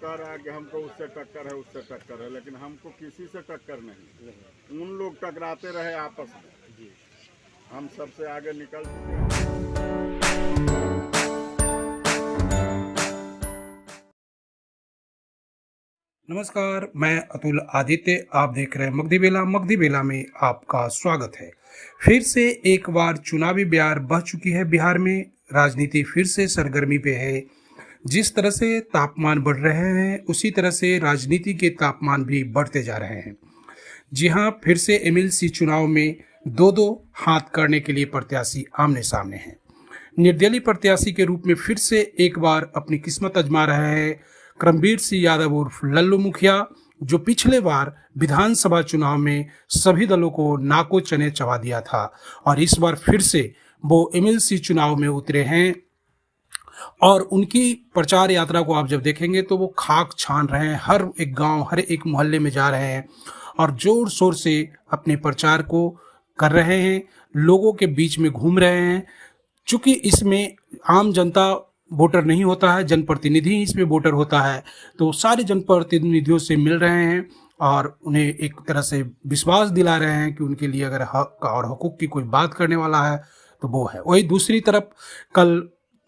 कह रहा है कि हमको उससे टक्कर है उससे टक्कर है, लेकिन हमको किसी से टक्कर नहीं। उन लोग टकराते रहे आपस में, हम सबसे आगे निकल चुके हैं। नमस्कार, मैं अतुल आदित्य। आप देख रहे हैं मगधी बेला में आपका स्वागत है। फिर से एक बार चुनावी बयार बह चुकी है। बिहार में राजनीति फिर से सरगर्मी पे है। जिस तरह से तापमान बढ़ रहे हैं उसी तरह से राजनीति के तापमान भी बढ़ते जा रहे हैं। जी हाँ, फिर से एमएलसी चुनाव में दो दो हाथ करने के लिए प्रत्याशी आमने सामने हैं। निर्दलीय प्रत्याशी के रूप में फिर से एक बार अपनी किस्मत आजमा रहे हैं करमबीर सिंह यादव उर्फ लल्लू मुखिया, जो पिछले बार विधानसभा चुनाव में सभी दलों को नाको चने चबा दिया था और इस बार फिर से वो एमएलसी चुनाव में उतरे हैं। और उनकी प्रचार यात्रा को आप जब देखेंगे तो वो खाक छान रहे हैं, हर एक गांव हर एक मोहल्ले में जा रहे हैं और जोर शोर से अपने प्रचार को कर रहे हैं, लोगों के बीच में घूम रहे हैं। चूंकि इसमें आम जनता वोटर नहीं होता है, जनप्रतिनिधि ही इसमें वोटर होता है, तो सारे जनप्रतिनिधियों से मिल रहे हैं और उन्हें एक तरह से विश्वास दिला रहे हैं कि उनके लिए अगर हक और हकूक़ की कोई बात करने वाला है तो वो है। वही दूसरी तरफ कल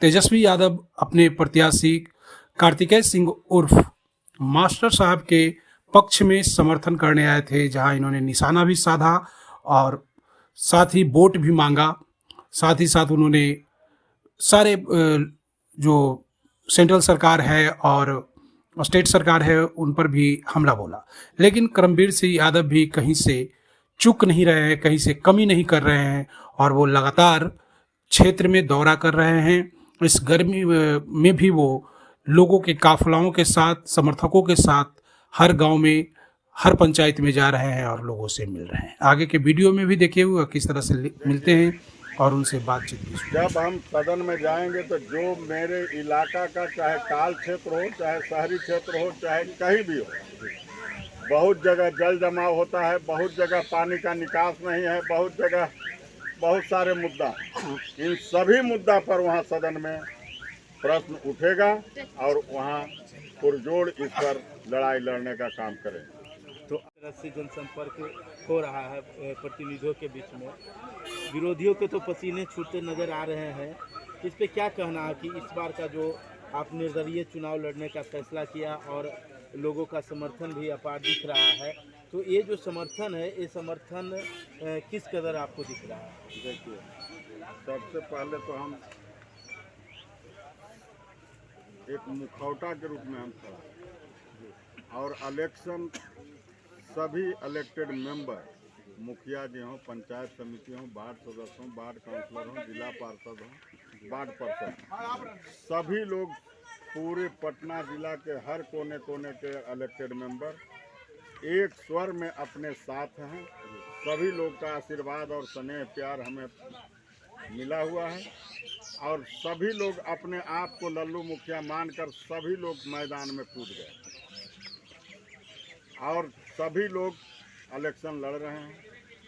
तेजस्वी यादव अपने प्रत्याशी कार्तिकेय सिंह उर्फ मास्टर साहब के पक्ष में समर्थन करने आए थे, जहां इन्होंने निशाना भी साधा और साथ ही वोट भी मांगा। साथ ही साथ उन्होंने सारे जो सेंट्रल सरकार है और स्टेट सरकार है उन पर भी हमला बोला। लेकिन करमबीर सिंह यादव भी कहीं से चूक नहीं रहे हैं, कहीं से कमी नहीं कर रहे हैं और वो लगातार क्षेत्र में दौरा कर रहे हैं। इस गर्मी में भी वो लोगों के काफिलाओं के साथ, समर्थकों के साथ हर गांव में, हर पंचायत में जा रहे हैं और लोगों से मिल रहे हैं। आगे के वीडियो में भी देखिए हुआ किस तरह से मिलते हैं और उनसे बातचीत भी। जब हम सदन में जाएंगे तो जो मेरे इलाका का, चाहे काल क्षेत्र हो, चाहे शहरी क्षेत्र हो, चाहे कहीं भी हो, बहुत जगह जल जमाव होता है, बहुत जगह पानी का निकास नहीं है, बहुत जगह बहुत सारे मुद्दा, इन सभी मुद्दा पर वहाँ सदन में प्रश्न उठेगा और वहाँ पुरजोर इस पर लड़ाई लड़ने का काम करेंगे। तो तरह से जनसंपर्क हो रहा है प्रतिनिधियों के बीच में, विरोधियों के तो पसीने छूटते नजर आ रहे हैं। इस पे क्या कहना है कि इस बार का जो आप निर्दलीय चुनाव लड़ने का फैसला किया और लोगों का समर्थन भी अपार दिख रहा है, तो ये जो समर्थन है, ये समर्थन किस कदर आपको दिख रहा है? देखिए, सबसे पहले तो हम एक मुखौटा के रूप में हम खड़ा और इलेक्शन सभी इलेक्टेड मेंबर, मुखिया जी हों, पंचायत समिति हों, वार्ड सदस्य हों, वार्ड काउंसलर हों, जिला पार्षद हों, वार्ड पार्षद, सभी लोग पूरे पटना जिला के हर कोने कोने के इलेक्टेड मेंबर एक स्वर में अपने साथ हैं। सभी लोग का आशीर्वाद और स्नेह प्यार हमें मिला हुआ है और सभी लोग अपने आप को लल्लू मुखिया मानकर सभी लोग मैदान में कूद गए और सभी लोग इलेक्शन लड़ रहे हैं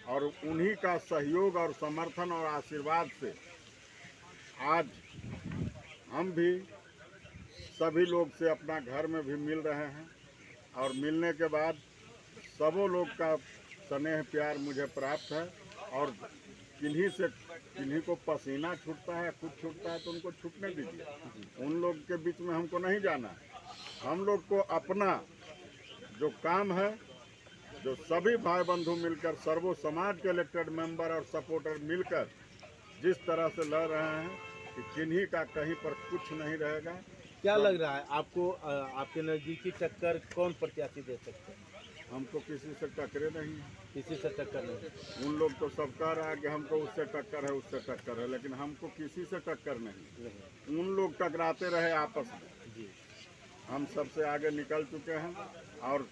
और उन्हीं का सहयोग और समर्थन और आशीर्वाद से आज हम भी सभी लोग से अपना घर में भी मिल रहे हैं और मिलने के बाद सबों लोग का स्नेह प्यार मुझे प्राप्त है। और किन्हीं को पसीना छूटता है, कुछ छूटता है तो उनको छूटने दीजिए, उन लोग के बीच में हमको नहीं जाना है। हम लोग को अपना जो काम है, जो सभी भाई बंधु मिलकर, सर्वो समाज के इलेक्टेड मेंबर और सपोर्टर मिलकर जिस तरह से लड़ रहे हैं कि किन्हीं का कहीं पर कुछ नहीं रहेगा। क्या लग रहा है आपको, आपके नज़दीकी टक्कर कौन प्रत्याशी दे सकते हैं? हमको किसी से टक्करे नहीं है, किसी से टक्कर नहीं। उन लोग तो सब कह रहा है कि हमको उससे टक्कर है उससे टक्कर है, लेकिन हमको किसी से टक्कर नहीं। उन लोग टकराते रहे आपस में जी, हम सबसे आगे निकल चुके हैं और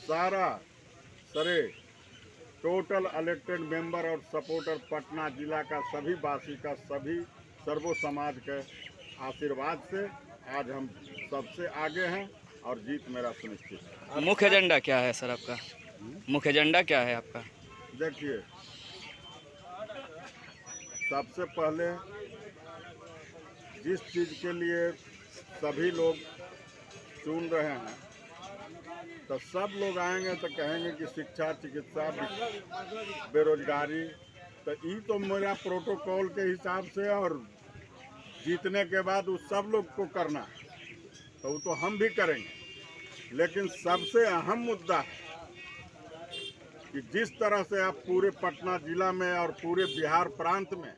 सारे टोटल इलेक्टेड मेंबर और सपोर्टर पटना जिला का सभी वासी का, सभी सर्वो समाज के आशीर्वाद से आज हम सबसे आगे हैं और जीत मेरा सुनिश्चित है। मुख्य एजेंडा क्या है सर आपका? मुख्य एजेंडा क्या है आपका? देखिए, सबसे पहले जिस चीज़ के लिए सभी लोग चुन रहे हैं तो सब लोग आएंगे तो कहेंगे कि शिक्षा, चिकित्सा, बेरोजगारी, तो ये तो मेरा प्रोटोकॉल के हिसाब से और जीतने के बाद उस सब लोग को करना है, तो वो तो हम भी करेंगे। लेकिन सबसे अहम मुद्दा है कि जिस तरह से आप पूरे पटना जिला में और पूरे बिहार प्रांत में